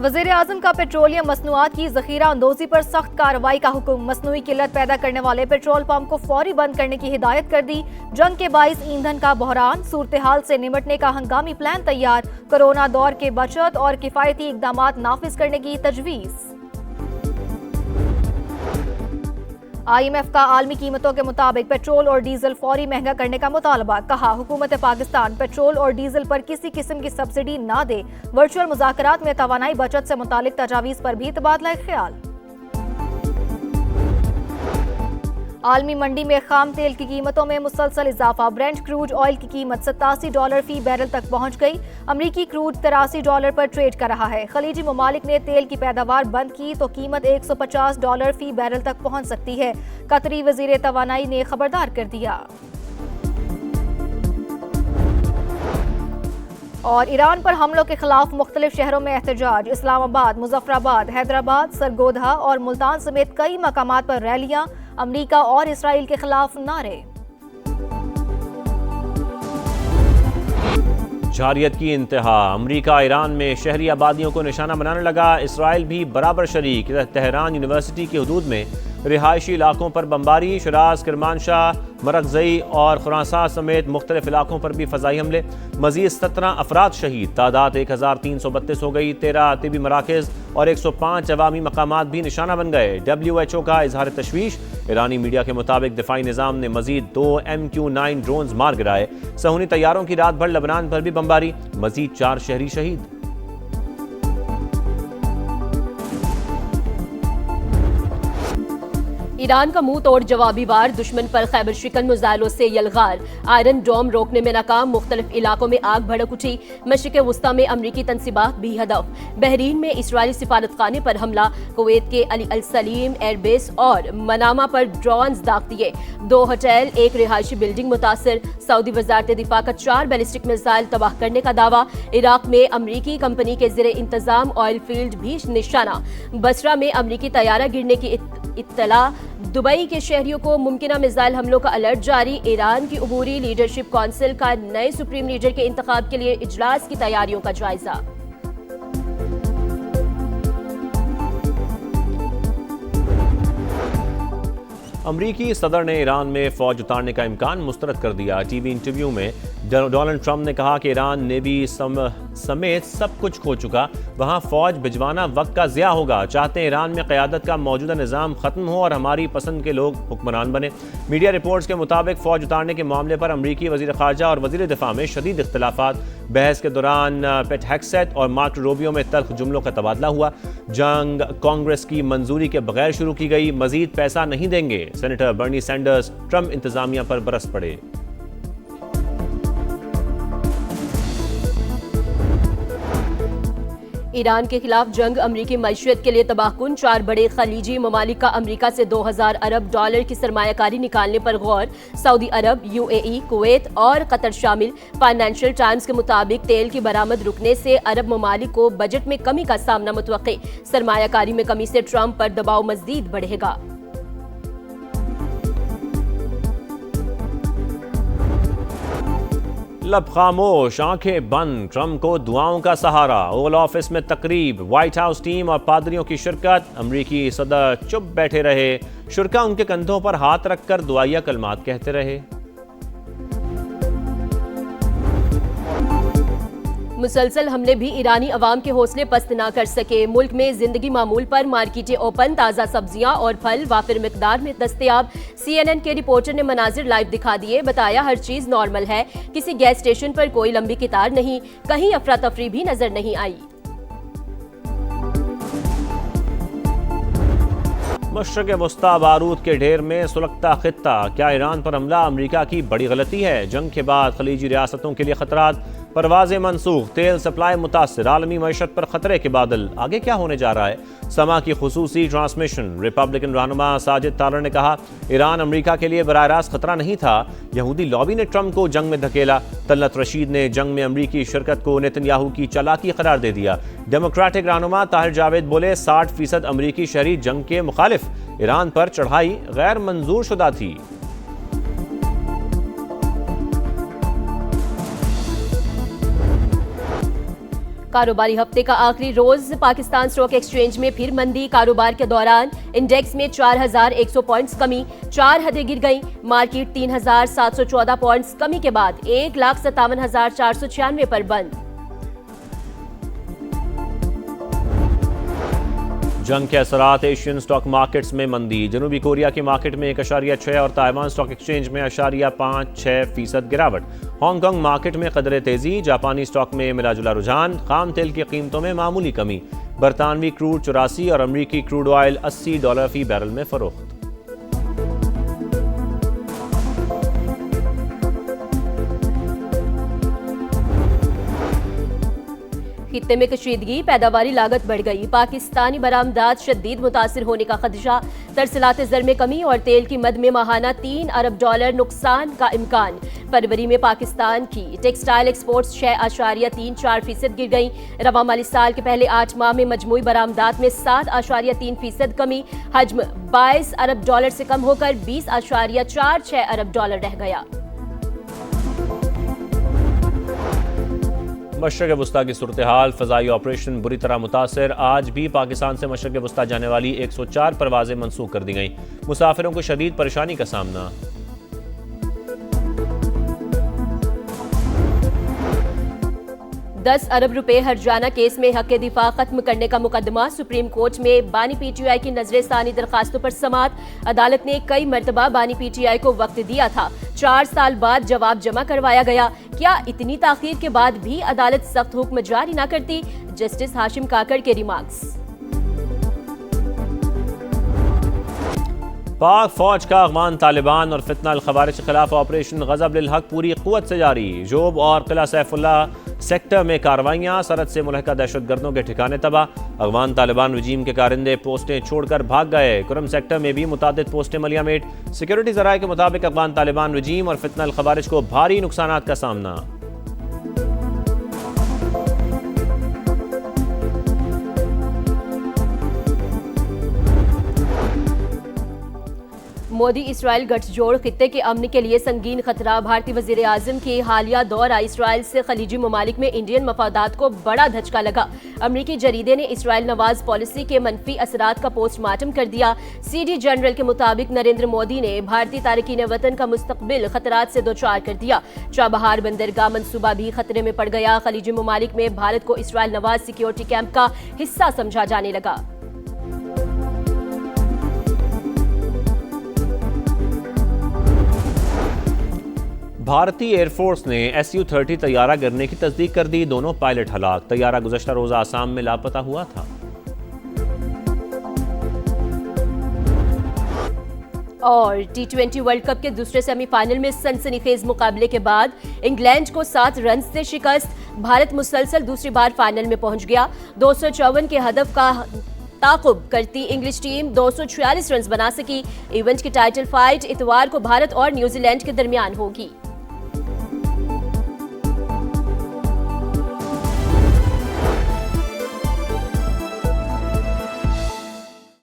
वज़ीर आज़म का पेट्रोलियम मसनूआत की ज़ख़ीरा अंदोज़ी पर सख्त कार्रवाई का हुक्म। मसनूई किल्लत पैदा करने वाले पेट्रोल पंप को फौरी बंद करने की हिदायत कर दी। जंग के बाइस ईंधन का बहरान, सूरत हाल से निमटने का हंगामी प्लान तैयार। कोरोना दौर के बचत और किफ़ायती इक़दामात नाफिज करने की तजवीज़। IMF का आलमी कीमतों के मुताबिक पेट्रोल और डीजल फौरी महंगा करने का मुतालबा। कहा, हुकूमत पाकिस्तान पेट्रोल और डीजल पर किसी किस्म की सब्सिडी ना दे। वर्चुअल मुज़ाकरात में तवानाई बचत से मुतालिक तजावीज़ पर भी तबादला ख्याल। आलमी मंडी में खाम तेल की कीमतों में मुसलसल इजाफा। ब्रेंट क्रूड ऑयल की कीमत $87 फी बैरल तक पहुंच गई। अमरीकी क्रूड $83 पर ट्रेड कर रहा है। खलीजी ममालिक ने तेल की पैदावार बंद की तो कीमत $150 फी बैरल तक पहुंच सकती है। कतरी वजीर तवानाई ने खबरदार कर दिया। और ईरान पर हमलों के खिलाफ मुख्तलिफ शहरों में एहतजाज। इस्लामाबाद, मुजफ्फराबाद, हैदराबाद, सरगोधा और मुल्तान समेत कई मकामात पर रैलियां। अमरीका और इसराइल के खिलाफ नारे। जारियत की इंतहा। अमरीका ईरान में शहरी आबादियों को निशाना बनाने लगा। इसराइल भी बराबर शरीक। तेहरान यूनिवर्सिटी की हदूद में रिहायशी इलाकों पर बमबारी। शिराज, किरमानशाह, मरकज़ई और खुरासान समेत मुख्तलिफ इलाकों पर भी फ़ज़ाई हमले। मज़ीद 17 अफराद शहीद। तादाद 1332 हो गई। 13 तिबी मराकज़ और 105 अवामी मकामात भी निशाना बन गए। WHO का इजहार तशवीश। ईरानी मीडिया के मुताबिक दिफाई निज़ाम ने मज़ीद 2 MQ-9 ड्रोन्स मार गिराए। सहूनी तैयारों की रात भर लबनान पर भी बमबारी। मज़ीद 4 शहरी शहीद। ईरान का मुंह तोड़ जवाबी वार। दुश्मन पर खैबर शिकन मिसाइलों से यलगार। आयरन डोम रोकने में नाकाम। मुख्तलिफ इलाकों में आग भड़क उठी। मशरिक़ वुस्ता में अमरीकी तनसीबात भी हदफ। बहरीन में इसराइली सिफारतखाने पर हमला। कुवैत के अली अल सलीम एयरबेस और मनामा पर ड्रोन्स दाग दिए। 2 होटल, 1 रिहायशी बिल्डिंग मुतासर। सऊदी वजारत दिफा का 4 बैलिस्टिक मिसाइल तबाह करने का दावा। इराक में अमरीकी कंपनी के ज़ेरे इंतजाम ऑयल फील्ड भी निशाना। बसरा में अमरीकी तैयारा गिरने की इत्तला। दुबई के शहरियों को मुमकिना मिसाइल हमलों का अलर्ट जारी। ईरान की अबूरी लीडरशिप काउंसिल का नए सुप्रीम लीडर के इंतखाब के लिए इजलास की तैयारियों का जायजा। अमरीकी सदर ने ईरान में फौज उतारने का इम्कान मुस्तरद कर दिया। टीवी इंटरव्यू में डोनाल्ड ट्रंप ने कहा कि ईरान नेवी समेत सब कुछ खो चुका, वहां फौज भिजवाना वक्त का ज़िया होगा। चाहते हैं ईरान में क़यादत का मौजूदा निज़ाम ख़त्म हो और हमारी पसंद के लोग हुक्मरान बने। मीडिया रिपोर्ट्स के मुताबिक फ़ौज उतारने के मामले पर अमरीकी वज़ीर ख़ारजा और वज़ीर दिफ़ा में शदीद इख्तलाफात। बहस के दौरान पेट हेग्सेथ और मार्को रूबियो में तल्ख जुमलों का तबादला हुआ। जंग कांग्रेस की मंजूरी के बगैर शुरू की गई। मजीद पैसा नहीं देंगे। सेनेटर बर्नी सैंडर्स ट्रंप इंतजामिया पर बरस पड़े। ईरान के खिलाफ जंग अमरीकी मईशत के लिए तबाहकुन। 4 बड़े खलीजी ममालिक का अमरीका से $2000 अरब की सरमायाकारी निकालने पर गौर। सऊदी अरब, UAE, कुवैत और कतर शामिल। फाइनेंशियल टाइम्स के मुताबिक तेल की बरामद रुकने से अरब ममालिक को बजट में कमी का सामना मुतवक्के। सरमायाकारी में कमी से ट्रंप पर दबाव मज़ीद बढ़ेगा। लब खामोश, आंखें बंद। ट्रंप को दुआओं का सहारा। ओवल ऑफिस में तकरीब। व्हाइट हाउस टीम और पादरियों की शिरकत। अमरीकी सदर चुप बैठे रहे। शुरका उनके कंधों पर हाथ रखकर दुआया कलमात कहते रहे। मुसलसल हमले भी ईरानी अवाम के हौसले पस्त ना कर सके। मुल्क में जिंदगी मामूल पर। मार्केटें ओपन। ताज़ा सब्जियां और फल वाफिर मिकदार में दस्तयाब। CNN के रिपोर्टर ने मनाजिर लाइव दिखा दिए। बताया हर चीज नॉर्मल है। किसी गैस स्टेशन पर कोई लंबी कतार नहीं। कहीं अफरा तफरी भी नजर नहीं आई। मशरिक़ वस्ता बारूद के ढेर में सुलगता खित्ता। क्या ईरान पर हमला अमरीका की बड़ी गलती है? जंग के बाद खलीजी रियासतों के लिए खतरात। परवाज़ें मनसूख। तेल सप्लाई मुतासर। आलमी मईशत पर खतरे के बादल। आगे क्या होने जा रहा है? समा की खुसूसी ट्रांसमिशन। रिपब्लिकन रहनुमा साजिद तारर ने कहा, ईरान अमरीका के लिए बराह रास्त खतरा नहीं था। यहूदी लॉबी ने ट्रंप को जंग में धकेला। तलत रशीद ने जंग में अमरीकी शिरकत को नेतन्याहू की चालाकी करार दे दिया। डेमोक्रेटिक रहनुमा ताहिर जावेद बोले, 60% अमरीकी शहरी जंग के मुखालिफ। ईरान पर चढ़ाई गैर मंजूर शुदा थी। कारोबारी हफ्ते का आखिरी रोज पाकिस्तान स्टॉक एक्सचेंज में फिर मंदी। कारोबार के दौरान इंडेक्स में 4100 पॉइंट्स कमी, 4 हदें गिर गईं। मार्केट 3714 पॉइंट्स कमी के बाद 1,57,496 पर बंद। जंग के असरात एशियन स्टॉक मार्केट्स में मंदी। जनूबी कोरिया की मार्केट में 1.6 और ताइवान स्टॉक एक्सचेंज में 0.56% गिरावट। हांगकांग मार्केट में कदरे तेजी। जापानी स्टॉक में मिलाजुला रुझान। खाम तेल की कीमतों में मामूली कमी। बरतानवी क्रूड 84 और अमरीकी क्रूड ऑयल $80 फी बैरल में फरोख्त। खित्ते में कशीदगी, पैदावारी लागत बढ़ गई। पाकिस्तानी बरामदात शदीद मुतासिर होने का खदशा। तरसलात ज़र में कमी और तेल की मद में माहाना $3 अरब नुकसान का इम्कान। फरवरी में पाकिस्तान की टेक्सटाइल एक्सपोर्ट्स 6.34% गिर गई। रवा माली साल के पहले 8 माह में मजमूई बरामदात में 7.3% कमी। हजम $22 अरब से कम होकर $20.46 अरब रह गया। मशरक़ वस्ता की सूरत हाल, फ़ज़ाई ऑपरेशन बुरी तरह मुतासर। आज भी पाकिस्तान से मशरक़ वस्ता जाने वाली 104 परवाज़ें मनसूख कर दी गईं। मुसाफिरों को शदीद परेशानी का सामना। $10 अरब हर्जाना केस में हक़ दिफा खत्म करने का मुकदमा। सुप्रीम कोर्ट में बानी PTI की नजरसानी दरखास्तों पर समाअत। अदालत ने कई मरतबा बानी PTI को वक्त दिया था। 4 साल बाद जवाब जमा करवाया गया। क्या इतनी ताख़ीर के बाद भी अदालत सख्त हुक्म जारी न करती? जस्टिस हाशिम काकड़ के रिमार्क्स। पाक फौज का अफ़गान तालिबान और फितना अल खवारिज के खिलाफ ऑपरेशन गज़ब लिल हक पूरी क़ुव्वत से जारी। जोब और किला सैफुल्लाह सेक्टर में कार्रवाइयाँ। सरहद से मुलहका दहशतगर्दों के ठिकाने तबाह। अफ़गान तालिबान रजीम के कारिंदे पोस्टें छोड़कर भाग गए। कुरम सेक्टर में भी मुतादिद पोस्टें मलियामेट। सिक्योरिटी ज़राए के मुताबिक अफ़गान तालिबान रजीम और फितना अल खवारिज को भारी नुकसानात का सामना। मोदी इसराइल गठजोड़ खित्ते के अमन के लिए संगीन खतरा। भारतीय वज़ीर आज़म की हालिया दौरा इसराइल से खलीजी ममालिक में इंडियन मफादात को बड़ा धचका लगा। अमरीकी जरीदे ने इसराइल नवाज पॉलिसी के मनफी असरात का पोस्टमार्टम कर दिया। CD जनरल के मुताबिक नरेंद्र मोदी ने भारतीय तारकीन वतन का मुस्तकबिल खतरात से दोचार कर दिया। चाबहार बंदरगाह मंसूबा भी खतरे में पड़ गया। खलीजी ममालिक में भारत को इसराइल नवाज सिक्योरिटी कैंप का हिस्सा समझा जाने लगा। भारतीय एयरफोर्स ने Su-30 तैयारा गिरने की तस्दीक कर दी। दोनों पायलट हलाक। तैयारा गुज़श्ता रोज़ आसाम में लापता हुआ था। और T20 वर्ल्ड कप के दूसरे सेमीफाइनल में सनसनीखेज मुकाबले के बाद इंग्लैंड को 7 रन से शिकस्त। भारत मुसलसल दूसरी बार फाइनल में पहुंच गया। 254 के हदफ का ताकुब करती इंग्लिश टीम 246 रन बना सकी। इवेंट की टाइटल फाइट इतवार को भारत और न्यूजीलैंड के दरमियान होगी।